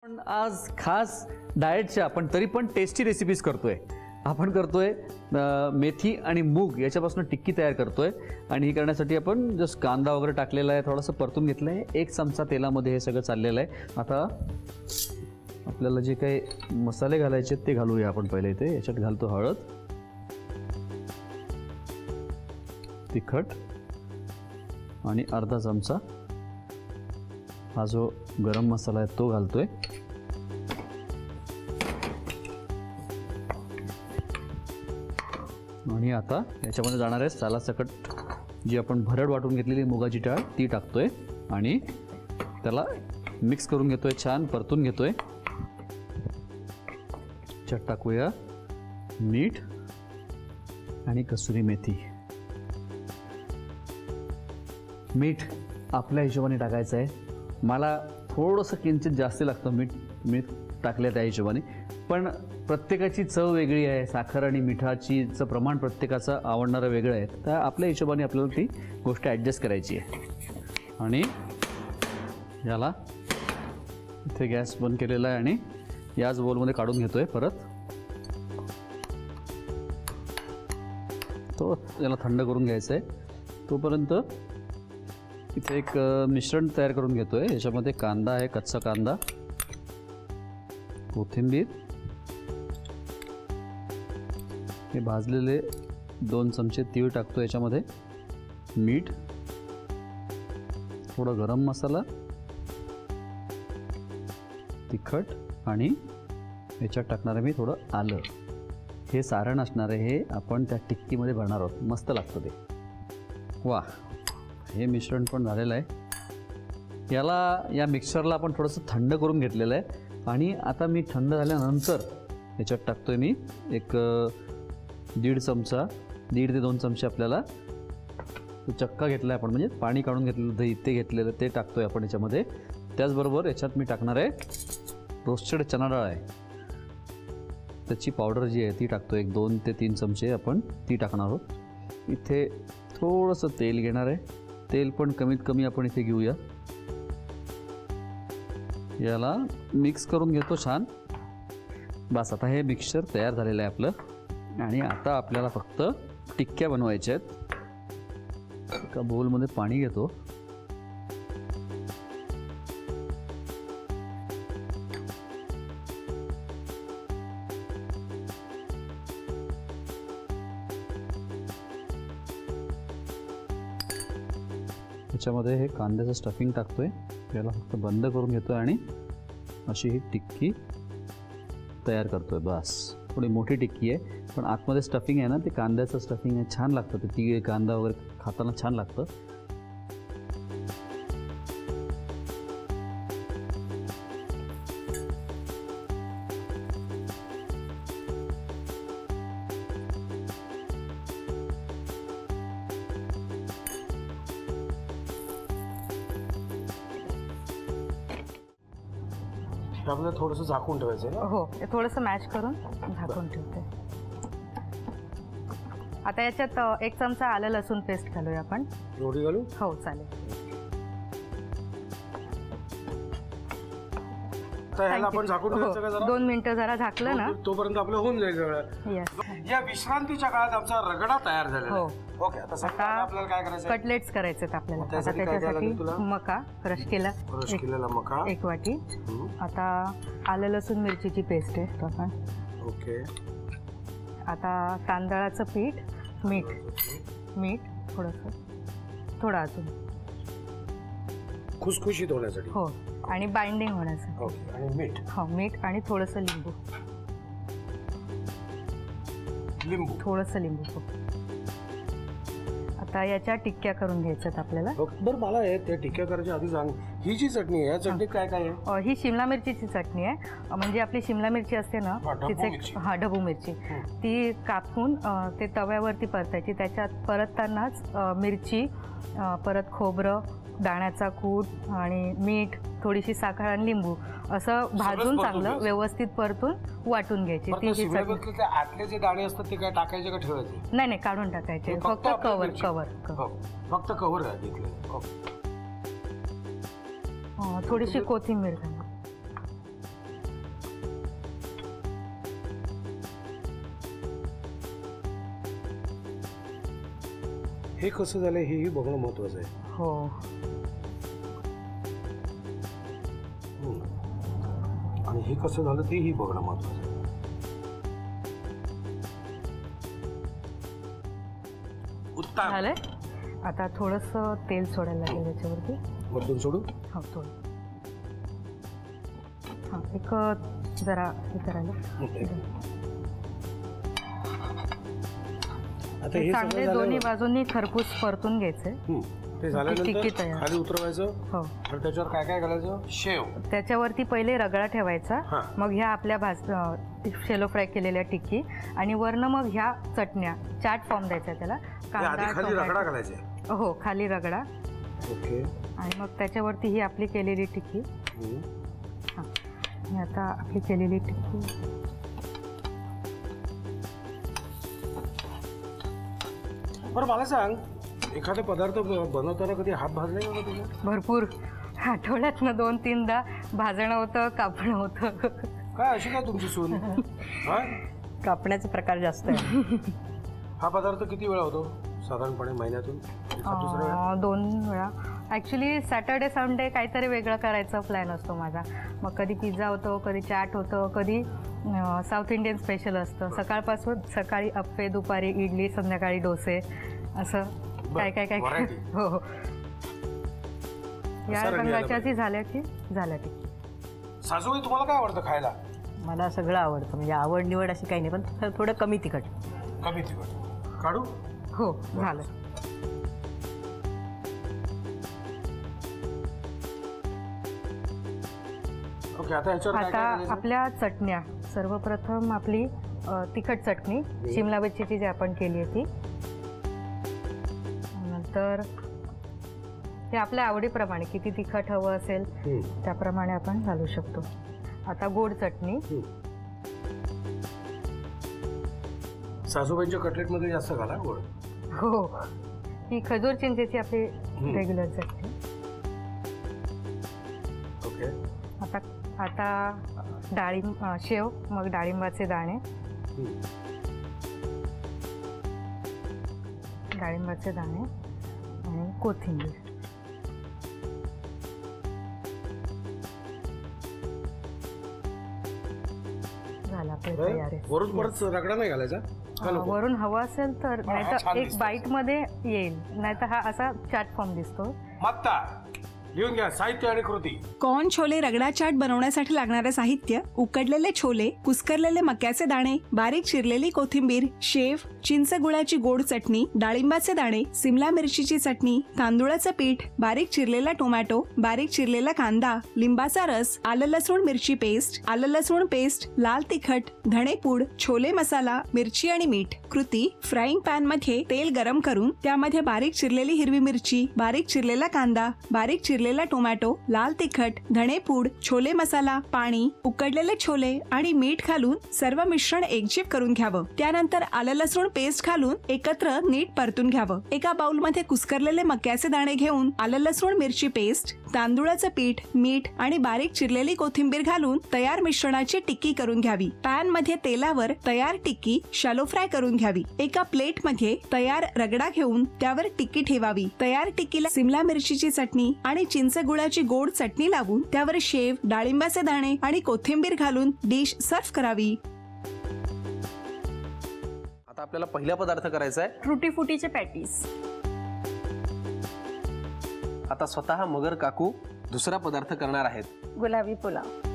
आज खास डाएटच्या पण तरी पण टेस्टी रेसिपीज करतोय. आपण करतोय मेथी आणि मूग याच्यापासून टिक्की तयार करतोय. आणि ही करण्यासाठी आपण जस्ट कांदा वगैरे टाकलेला आहे, थोडंसं परतून घेतलं आहे. 1 चमचा तेलामध्ये हे सगळं चाललेलं आहे. आता आपल्याला जे काही मसाले घालायचे ते घालूया आपण पहिले. इथे याच्यात घालतो हळद, तिखट आणि अर्धा चमचा हा जो गरम मसाला आहे तो घालतोय. आणि आता याच्यामध्ये जाणार आहे सालासकट जी आपण भरड वाटून घेतलेली मुगाची डाळ ती टाकतोय आणि त्याला मिक्स करून घेतोय, छान परतून घेतोय. त्यात टाकूया मीठ आणि कसुरी मेथी. मीठ आपल्या हिशोबाने टाकायचं आहे. मला थोडंसं किंचित जास्त लागतं मीठ टाकलं त्या हिशोबाने, पण प्रत्येकाची चव वेगळी आहे. साखर आणि मिठाचीचं प्रमाण प्रत्येकाचं आवडणारं वेगळं आहे. तर आपल्या हिशोबाने आपल्याला ती गोष्ट ॲडजस्ट करायची आहे. आणि याला इथे गॅस बंद केलेला आहे आणि याच बोलमध्ये काढून घेतोय परत. तो याला थंड करून घ्यायचं आहे. तोपर्यंत इथे एक मिश्रण तयार करून घेतोय. याच्यामध्ये कांदा आहे, कच्चा कांदा, कोथिंबीर, हे भाजलेले 2 चमचे तीळ टाकतो याच्यामध्ये, मीठ, थोडा गरम मसाला, तिखट आणि याच्यात टाकणार आहे मी थोडं आलं. हे सारण असणार आहे, हे आपण त्या टिक्कीमध्ये भरणार आहोत. मस्त लागतं ते. वा, हे मिश्रण पण झालेलं आहे. या मिक्सरला आपण थोडंसं थंड करून घेतलेलं आहे. आणि आता मी थंड झाल्यानंतर याच्यात टाकतोय मी एक 1.5 ते 2 चमचे आपल्याला चक्का घेतला आहे आपण, म्हणजे पाणी काढून घेतलेलं दही ते घेतलेलं ते टाकतोय आपण याच्यामध्ये. त्याचबरोबर याच्यात मी टाकणार आहे रोस्टेड चणा डाळ आहे, त्याची पावडर जी आहे ती टाकतो. 2 ते 3 चमचे आपण ती टाकणार आहोत. इथे थोडंसं तेल घेणार आहे. तेल पण कमीत कमी आपण इथे घेऊया. याला मिक्स करून घेतो छान. बस, आता हे मिक्सचर तयार झालेलं आहे आपलं. आणि आता आपल्याला फक्त टिक्क्या बनवायच्या आहेत. एका बोलमध्ये पाणी घेतो, त्याच्यामध्ये हे कांद्याचं स्टफिंग टाकतोय. याला फक्त बंद करून घेतोय आणि अशी ही टिक्की तयार करतोय. बस, थोडी मोठी टिक्की आहे पण आतमध्ये स्टफिंग आहे ना, ते कांद्याचं स्टफिंग आहे, छान लागतं ते. ती कांदा वगैरे खाताना छान लागतं. आपल्याला थोडंसं झाकून ठेवायचं ना. हो, थोडंसं मॅश करून झाकून ठेवते. आता याच्यात 1 चमचा आलं लसूण पेस्ट घालूया आपण. एवढी घालू? हो, चालेल. ह्याला आपण झाकून ठेवायचं का जरा? 2 मिनिटं जरा झाकलं ना, तोपर्यंत आपलं होऊन जाईल सगळं. यस. या विश्रांतीच्या काळात आमचा रगडा तयार झालेला हो. आहे. ओके, आता सकाळी आपल्याला काय करायचं? कटलेट्स करायचे आपल्याला. आता त्यासाठी काय द्यावं त्याच्यासाठी लागेल तुला? मका क्रश केला, क्रश केलेला मका 1 वाटी. आता आलं लसूण मिरचीची पेस्ट आहे तो आपण. ओके. आता तांदळाचं पीठ, मीठ थोडं अजून खुसखुशीत होण्यासाठी. हो, आणि बाइंडिंग होण्यासाठी. ओके. आणि मीठ. हो, मीठ आणि थोडंसं लिंबू. थोडंसं लिंबू. आता याच्या टिक्क्या करून घ्यायच्यात आपल्याला. बरं, मला ते टिक्क्या करायच्या आधी सांग, ही जी चटणी आहे, या चटणीत काय काय आहे? ही शिमला मिरचीची चटणी आहे. म्हणजे आपली शिमला मिरची असते ना, तिचे ढबू मिरची, ती कापून ते तव्यावरती परतायची. त्याच्यात परततानाच मिरची, परत खोबरं, दाण्याचा कूट आणि मीठ, थोडीशी साखर आणि लिंबू असं भाजून चांगलं व्यवस्थित परतून वाटून घ्यायची. ती जी चटणी. आतले जे दाणे असतात ते काय टाकायचे का ठेवायचे? नाही, काढून टाकायचे. फक्त कवर. फक्त कव्हर घेतलं. थोडीशी कोथिंबीर. हे कसं झालं हेही बघणं महत्वाचं आहे. हो. आणि हे कसं झालं तेही बघणं महत्वाचं आहे. उत्तम. झालंय. आता थोडंसं तेल सोडायला लागेल याच्यावरती. वरतून सोडू. हो थोडं. हां एक जरा हे करायला आता हे चांगले सगळं दोन्ही झालं. बाजूंनी खरपूस परतून घ्यायचे. ते टिक्की झाल्यानंतर तयार. खाली उतरवायचं. हो. आणि त्याच्यावर काय काय घालायचं. शेव. त्याच्यावरती पहिले रगडा ठेवायचा. हां. मग ह्या आपल्या शेलो फ्राय केलेल्या टिक्की आणि वरनं मग ह्या चटण्या चाट फॉर्म द्यायचा त्याला. आधी खाली रगडा टोमॅटो. घालायचे. हो खाली रगडा ओके. आणि मग त्याच्यावरती ही आपली केलेली टिक्की. हां आणि आता आपली केलेली टिक्की बरं मला सांग, एखादा पदार्थ बनवताना कधी हात भाजले का तुझं? भरपूर आठवड्यातनं 2-3दा भाजणं होतं, कापणं होतं. काय अशी काय तुमची सून? हा? कापण्याचे प्रकार जास्त आहे. हा पदार्थ किती वेळा होतो साधारणपणे महिन्यातून? एखाद दुसऱ्या वेळा? 2 वेळा. ॲक्च्युली सॅटर्डे संडे काहीतरी वेगळं करायचा प्लॅन असतो माझा. मग कधी पिझ्झा होतो, कधी चाट होतं, कधी साऊथ इंडियन स्पेशल असतं. सकाळपासून सकाळी अप्पे, दुपारी इडली, संध्याकाळी डोसे, असं काय काय काय. variety. हो हो. या असा रंग यायला रंगाच्याची झाल्या की सासूबाई तुम्हाला काय आवडतं खायला? मला सगळं आवडतं, म्हणजे आवड निवड अशी काही नाही, पण थोडं कमी तिखट. कमी तिखट. काढू. हो झालं. ओके. आता ह्याच्यावर काय आता काय घालायचं? आपल्या चटण्या. सर्वप्रथम आपली तिखट चटणी शिमला मिरचीची जी आपण केली आहे ती. नंतर हे आपल्या आवडीप्रमाणे किती तिखट हवं असेल त्याप्रमाणे आपण घालू शकतो. आता गोड चटणी. सासूबाईंच्या कटलेटमध्ये जास्त घाला गोड. हो. ही खजूर चिंचेची आपली रेग्युलर चटणी. ओके. आता डाळिंब शेव, मग डाळिंबाचे दाणे. डाळिंबाचे दाणे आणि कोथिंबीर. झाला आपलं तयार आहे. वरून परत रगडा नाही घालायचा? का नको? वरून हवा असेल तर, हा नाहीतर छान एक दिसतो. बाईट मध्ये येईल, नाहीतर हा असा चाट फॉर्म दिसतो. मागता लिहून घ्या साहित्य आणि कृती. कॉर्न छोले रगडा चाट बनवण्यासाठी लागणारे साहित्य: उकडलेले छोले, कुस्करलेले मक्याचे दाणे, बारीक चिरलेली कोथिंबीर, शेव, चिंच गुळाची गोड चटणी, डाळिंबाचे दाणे, सिमला मिरचीची चटणी, तांदूळाचं पीठ, बारीक चिरलेला टोमॅटो, बारीक चिरलेला कांदा, लिंबाचा रस, आलं लसूण मिरची पेस्ट, आलं लसूण पेस्ट, लाल तिखट, धणेपूड, छोले मसाला, मिरची आणि मीठ. कृती: फ्राईंग पॅन मध्ये तेल गरम करून त्यामध्ये बारीक चिरलेली हिरवी मिरची, बारीक चिरलेला कांदा, बारीक चिरलेला टोमॅटो, लाल तिखट, धणेपूड, छोले मसाला, पाणी, उकडलेले छोले आणि मीठ घालून सर्व मिश्रण एकजीव करून घ्यावं. त्यानंतर आलं लसूण पेस्ट घालून एकत्र नीट परतून घ्यावं. एका बाउल मध्ये कुस्करलेले मक्याचे दाणे घेऊन आलं लसूण मिरची पेस्ट, तांदूळाचं पीठ, मीठ आणि बारीक चिरलेली कोथिंबीर घालून तयार मिश्रणाची टिक्की करून घ्यावी. पॅन मध्ये तेलावर तयार टिक्की शॅलो फ्राय करून घ्यावी. एका प्लेट मध्ये तयार रगडा घेऊन त्यावर टिक्की ठेवावी. तयार टिक्कीला सिमला मिरचीची चटणी आणि चिंच गुळाची गोड चटणी लावून त्यावर शेव, डाळिंबाचे दाणे आणि कोथिंबीर घालून डिश सर्व्ह करावी. आता आपल्याला पहिला पदार्थ करायचा आहे फ्रुटी फुटीचे पॅटीस. आता स्वतः मगर काकू दुसरा पदार्थ करणार आहेत. गुलाबी पुलाव.